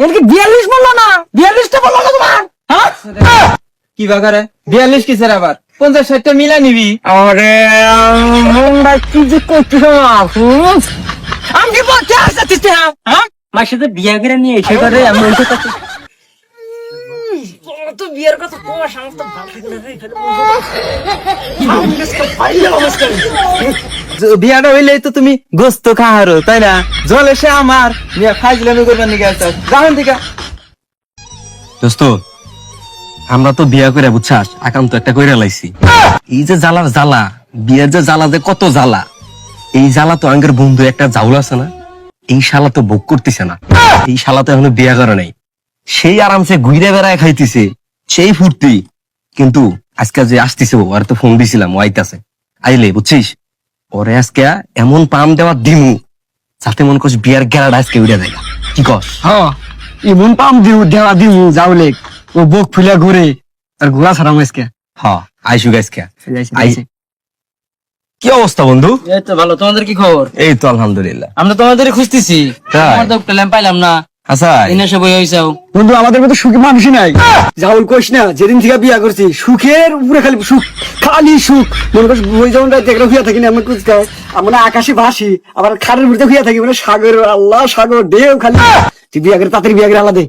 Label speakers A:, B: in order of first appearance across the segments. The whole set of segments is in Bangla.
A: এর কি 42 বললো না? 42টা বললো না তোমার? হ্যাঁ?
B: কি বাগারে 42 কিসের আবার 50-60টা মিলা নিবি।
A: আরে মুন্ডা কি যে করছিস আমি কি বলতে আসছিস হ্যাঁ?
B: মার সাথে বিয়া করে নিয়ে এসে করে আমি ওই কথা
A: তো বিয়ের কথা তোমার সমস্ত
B: বিয়াটা হইলে তো তুমি গোস্ত খাহারো তাই না? জলে সে আমার মিয়া ফাইজলামি করবার নিকে আসছ যাবেন থেকে।
C: দোস্ত আমরা তো বিয়া করে বুঝছাস একান্ত একটা কইরা লাইছি। এই যে জ্বালার জ্বালা, বিয়ের যে জ্বালা, যে কত জ্বালা, এই জ্বালা তো আঙ্গের বন্ধু একটা জাউল আছে না, এই শালা তো ভোগ করতেছে না। এই শালা তো এখনো বিয়া করে নাই, সেই আরামসে ঘুরে বেড়ায় খাইতেছে, সেই ফুর্তি। কিন্তু আজকে যে আসতেছে ওর তো ফোন দিছিলাম, ও আইতাছে, আইলে বুঝছিস ওরে আজকে এমন পাম দেওয়া দিমু যাতে মন করছ বিয়ার গেরাটা আজকে উড়ে যায়। কি কস?
A: হ্যাঁ ইমন পাম দিউ দেওয়া দিমু যাওলে ও বুক ফুলে ঘুরে আর ঘোরা ছাড়াম আজকে।
C: হ্যাঁ আইসু গাইসকে কি অবস্থা বন্ধু?
B: এই তো ভালো, তোমাদের কি খবর?
C: এই তো আলহামদুলিল্লাহ।
B: আমরা তোমাদের খুঁজতেছি,
C: তাই?
B: তোমার তো প্ল্যান পাইলাম না।
C: আচ্ছা
B: দিনে সব হইছাও
A: বন্ধু আমাদের মতো সুখী মানুষই নাই। যাওল কইস না, যেদিন থেকে বিয়া করছি সুখের উপরে খালি সুখ, খালি সুখ। মনে করছ ওই যেমন দেখলে হইয়া থাকি না, আমরা কুচকায় আমরা আকাশে ভাসি, আবার খাড়ের ভিতরে হইয়া থাকি মানে সাগর, আল্লাহ সাগর ঢেউ খালি। তুই বিয়া করে তাড়াতাড়ি বিয়া করে আলাদা,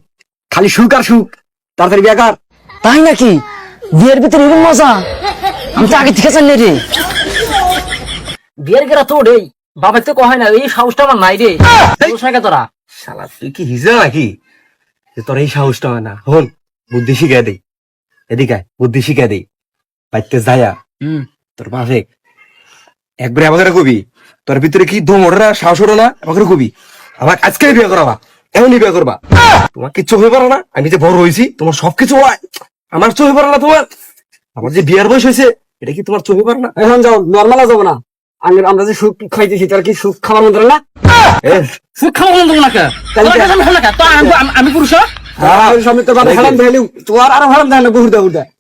A: খালি সুখ আর সুখ, তাড়াতাড়ি বিয়া কর। তাই নাকি? বিয়ের ভিতরে এরকম মজা আমি তো আগে থেকে জানি রে। বিয়ের গেরা তো রে বাবা তো কয় না, এই সাহসটা আমার নাই রে। তোরা
C: শালা তুই কি হিজা নাকি যে তোর এই সাহসটা হয় না? হন বুদ্ধি শিখাই দেই, এদিকে আয়, বুদ্ধি শিখাই দেই। বাইতে যায়া তোর বাপে একবারে আমাকে কবি তোর ভিতরে কি দমরা সাহস হলো না, আমাকে কবি আমার আজকে বিয়ে করাবা, এমনই বিয়ে করবা। তোমার কিচ্ছু হয়ে পারো না, আমি যে বড় হয়েছি তোমার সবকিছু হয়, আমার চোখে পারো না। তোমার আমার যে বিয়ার বয়স হয়েছে এটা কি তোমার চোখে পারো না?
A: এখন যাও নর্মাল যাবো না, আমরা যে সুখ খাইতেছি তার কি সুখ খাবার মন্ত্র না?
B: সুখ খাওয়া বন্ধ না কে? আমি পুরুষ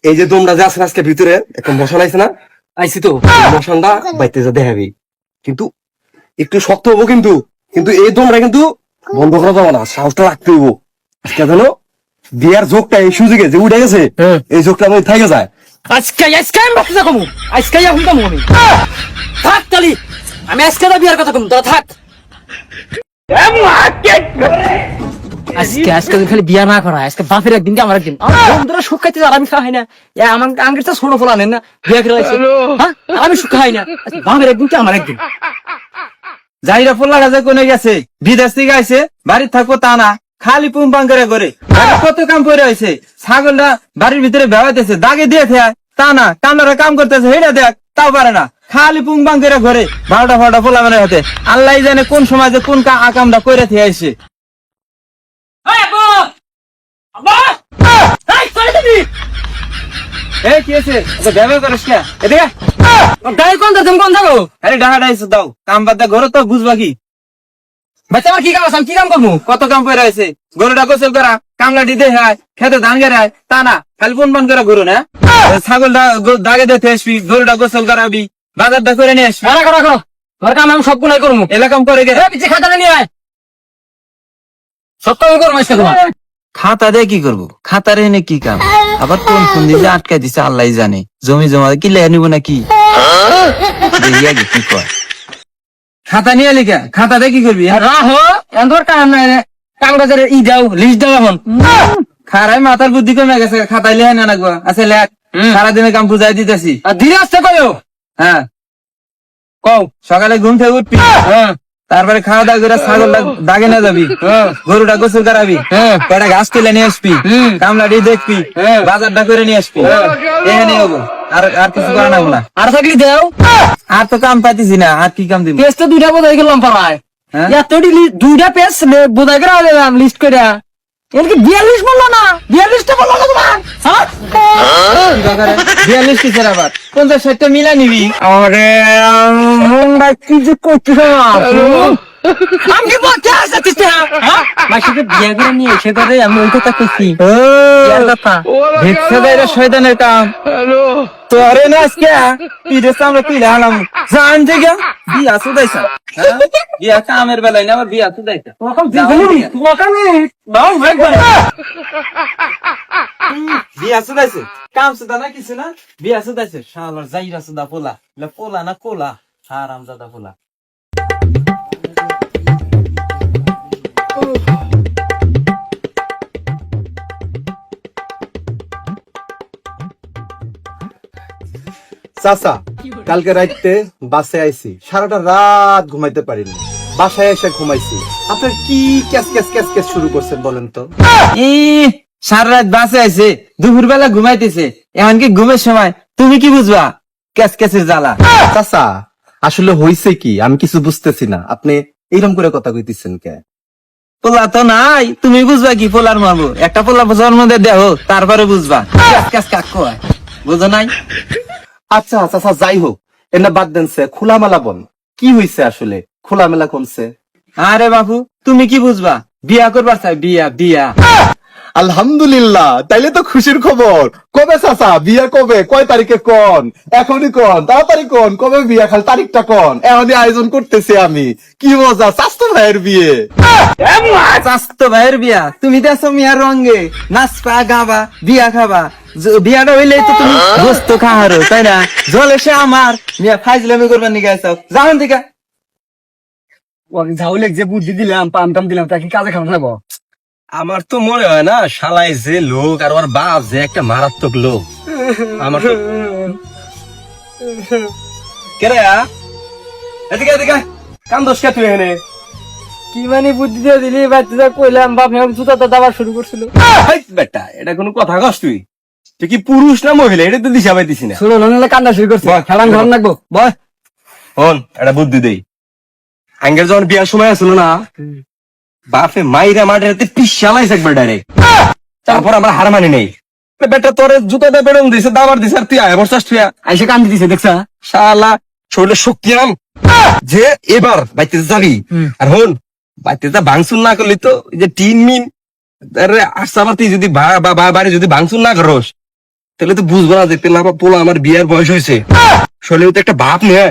C: এই যে তোমরা যে আছেন আজকে ভিতরে একটা মশান আছে না,
B: আইছি তো
C: মশানটা বাইতে যা দেখাবি, কিন্তু একটু শক্ত হবো, কিন্তু কিন্তু এই তোমরা কিন্তু বন্ধ করা যাবো না, সাহসটা রাখতে হইব। আজকে জানো বিয়ার যোগটা এই সুযোগে যে উঠে গেছে, এই যোগটা আমাদের থেকে যায়।
B: আজকে আমি বাচ্চা কমু, আজকে এখন কমু আমি। থাক তালি, আমি আজকে না বিয়ার কথা কমু, তোরা থাক। আজকে খালি বিয়া না করা, আজকে বাপের একদিন আমার একদিন। বন্ধুরা সুখ খাইতে আর আমি খাই না, আমার আঙ্গের তো ছোট ফোলা নেন না, বিয়া করে আমি সুখ খাই না, বাপের একদিন আমার একদিন।
D: যাইরা ফুল্লা গাছে কোনে গেছে, বিদেশ থেকে আইছে, বাড়ির থাকবো তা না, খালি পুম্পাং করে করে কত কাম করে হয়েছে। ছাগলটা বাড়ির ভিতরে বেড়াইতেছে, দাগে দিয়ে থাকে তা না, কামড়া কাম করতেছে হেটা দেখ তাও পারে না, খালি পুম্পাং করে ঘরে 12টা ফুলা মানে হাতে। আল্লাহ জানে কোন সময় যে কোন আকামটা করে থেকে আইছে। এই কি আছে ব্যবহার করিস কে? এদিকে
B: কোন থাকো?
D: আরে ডাহা ডাইছে দাও, কাম বাদ দা ঘরে তো বুঝবা কি?
B: বাচ্চা আমার কি কাম আছে, আমি কি কাম করবো?
D: কত কাম করে আছে, গরুটা গোসল করা, কামলা দিতে হয়, খেতে ধান গেরায় তা না, খালি পুন পান করে গরু না, ছাগলটা দাগে দিতে আসবি, গরুটা গোসল করাবি, বাজারটা করে নিয়ে আসবি।
B: রাখো তোর কাম আমি সব গুলাই করবো।
D: এলাকাম করে গে
B: পিছিয়ে খাতা নিয়ে আয়, সব কাম করবো আজকে তোমার।
D: খাতা দিয়ে কি করবো? খাতার এনে কি কাম? আবার কোন ফোন দিয়ে আটকাই দিছে আল্লাহ জানে। জমি জমা কি লেয়া নিব নাকি? দেখিয়া গে কি কয়। খাতা নিয়ে লিখা, খাতা দিয়ে কি করবি?
B: রাহো এন্দর কাম নাই, কাগজের ই দাও, লিস্ট দাও এখন।
D: খারাই মাথার বুদ্ধি কমে গেছে, খাতায় লেখা না লাগবো। আচ্ছা লেখ, সারাদিনের কাম বুঝাই দিতেছি।
B: আর ধীরে আসতে কয়ো।
D: হ্যাঁ কও, সকালে ঘুম থেকে উঠবি, তারপরে খাওয়া দাওয়া করে ছাগলটা দাগে নিয়ে যাবি, গরুটা গোসল করাবি, কয়টা ঘাস তুলে নিয়ে আসবি, কামলাটি দেখবি, বাজারটা করে নিয়ে আসবি, এখানে হবো। আর কিছু করা না বলা।
B: আর থাকলি দাও,
D: আর তো কাম পাইতেছি না, আর কি কাম দিব?
B: পেজ তো 2টা বোঝাই গেলাম পাড়ায়, এতটি 2টা পেজ বোঝাই করে আনলাম লিস্ট করে।
A: এর কি 42 বললো না? 42টা বললো না তোমার?
D: 42 কিসের আবার 50-60টা মিলা নিবি।
A: আরে মুন্ডা কি যে করছিস?
B: আমি বলতে আসছিস না মাসিকে বিয়ে করে নিয়ে এসে করে আমি ওই কথা কইছি বিয়ের কথা
D: দেখছে বাইরে শয়তানের কাম তোরে না আজকে পিঠে আমরা তুই লাগালাম জান থেকে বিয়া সুদাইছা বিয়া কামের বেলায় না আবার বিয়া সুদাইছা বিয়া সুদাইছে কাম সুদা না কিছু না বিয়া সুদাইছে শালার যাইরা সুদা পোলা পোলা না কোলা হারাম জাদা পোলা
E: চাচা কালকে রাইতে বাসে আইছি সারাটা রাত ঘুমাইতে পারিনি বাসায় এসে ঘুমাইছি আপনার কি ক্যাস ক্যাস ক্যাস ক্যাস শুরু করছেন বলেন তো
D: ই সারা রাত বাসে আছে দুপুর বেলা ঘুমাইতেছে এখন কি ঘুমের সময় তুমি কি বুঝবা ক্যাস ক্যাসের জ্বালা
E: চাচা আসলে হইছে কি আমি কিছু বুঝতেছি না আপনি এইরকম করে কথা কইতেছেন কে
D: পোলা তো নাই তুমি বুঝবা কি পোলার মারবো একটা পোলা জন্ম দিয়ে দেহ তারপরে বুঝবা ক্যাস ক্যাস কাক কয় বুঝো নাই
E: আচ্ছা চাচা যাই হোক এনে বাদ দেন সে খোলামেলা বল কি হইছে আসলে খোলামেলা কমছে
D: আরে বাবু তুমি কি বুঝবা বিয়া করবার চাই বিয়া বিয়া
E: আলহামদুলিল্লাহ তাইলে তো খুশির খবর কবে চাচা বিয়া কবে কয় তারিখে কোন এখনই কোন তাড়াতাড়ি কোন কবে বিয়া খালি তারিখটা কোন এখনই আয়োজন করতেছি আমি কি মজা স্বাস্থ্য ভাইয়ের বিয়ে
D: স্বাস্থ্য ভাইয়ের বিয়া তুমি দেছো মিয়ার রঙে নাচবা গাবা বিয়া খাবা বিয়াটা হইলেই তো তুমি গোস্ত খাহারো তাই না জল এসে আমার মিয়া ফাইজলামি করবার নিয়ে গেছো যাও দিকা
A: ঝাউলেক যে বুদ্ধি দিলাম পাম টাম দিলাম তাকে কাজে খাওয়া যাবো
C: আমার তো মনে হয় না শালাই যে লোক আর ওর বাপ যে একটা মারাত্মক লোক আমার তো কেরে এদিকে এদিকে কাম দোষ কে তুই এনে
B: কি মানে বুদ্ধি দিয়ে দিলি বাচ্চা কইলাম বাপ জুতা দাবার শুরু করছিল
C: বেটা এটা কোনো কথা কস তুই তুই কি পুরুষ না মহিলা এটা তো দিশা পাইতিস না
A: শুনো নলে কান্না শুরু করছে খেলান ঘর লাগবো বয়
C: হন এটা বুদ্ধি দেই আঙ্গের যখন বিয়ার সময় আসলো না বাপে মাইরা মাঠে পিসালাইছে একবার ডাইরেক্ট তারপর আমরা হার মানি নেই বেটা তোরে জুতাটা বেরোন দিছে দাবার দিছে আর তুই আয় বসছাস তুই
A: আইসে কান্দি দিছে দেখছা
C: শালা শরীরে শক্তি আম যে এবার বাইতে যাবি আর হন বাইতে যা ভাঙচুর না করলি তো এই যে টিন মিন আবার তুই যদি বাড়ি যদি ভাঙচুর না করস তাহলে তো বুঝবো না যে পেলা পোলা আমার বিয়ের বয়স হয়েছে শরীরে তো একটা ভাব নিয়ে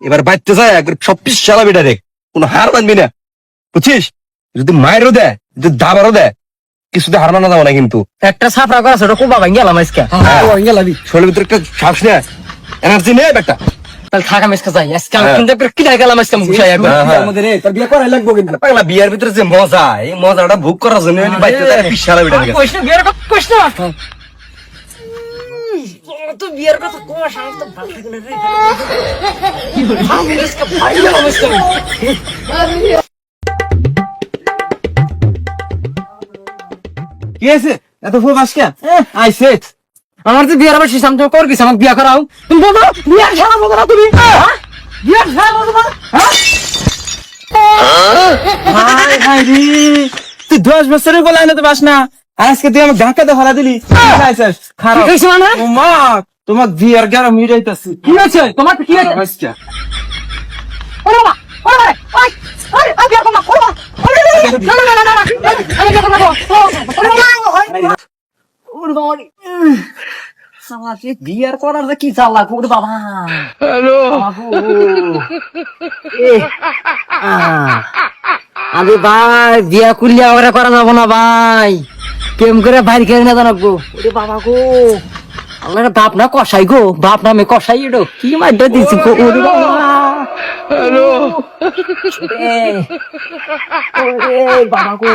C: এবার বাইতে যায় একবার সব পিস চালাবি ডাইরেক্ট কোনো হার মানবি না বুঝছিস যদি মায়েরও দেয় যদি দাবারও দেয় কিছুতে হার মানা যাবো না কিন্তু
B: একটা ছাপড়া করা ছোট খুব ভাঙ গেলাম আজকে
A: গেলাবি
C: শরীরের ভিতরে একটা সাহস নেয় এনার্জি নেই একটা
B: তাহলে থাকা মেসকা যাই আজকে আমি কিন্তু একবার কিনা গেলাম আজকে আমি ঘুষাই একবার
A: আমাদের তোর বিয়ে করাই লাগবো কিন্তু
C: পাগলা বিয়ের ভিতরে যে মজা এই মজাটা ভোগ করার জন্য বাইতে যায় পিস চালাবি ডাইরেক্ট
B: কইছ বিয়ের কথা কইছ না তো বিয়ের কথা কোন সাহস তো ভালো থাকে না রে আমি আজকে ভাই গেলাম আজকে
D: কি আছে এত ফুল আজকে আইছে
B: আমার তো বিয়ার আবার সিস্টেম তো কর গেছে আমাকে বিয়া করাও তুমি বলো বিয়ার খেলা বলো না তুমি বিয়ার খেলা বলো না
D: হাই হাই রে তুই 10 বছরের বলা না তো বাস না আজকে তুই আমাকে ধাক্কাতে ফেলা দিলি আইছস খারাপ
B: কি হইছে মানে
D: মা তোমাক বিয়ার গরম মিরাইতাছি
B: কি হয়েছে তোমার কি হয়েছে
D: আজকে
B: ওরে বাবা ওরে ওই আরে আমি বিয়ার করব ওরে ওরে না না না না আমি বিয়ার করব ওরে বাবা ওরে বাবা সামাজে বিয়ার করার যে কি জ্বালা ওরে বাবা হ্যালো আরে ভাই বিয়া করলে ওরা করা যাবো না ভাই কেম করে বাইর করে না জানাবো ওরে বাবা গো আল্লাহ বাপ না কষাই গো বাপ নামে কষাই এডো কি মাইটা দিছি গো ওরে বাবা হ্যালো ওরে বাবা গো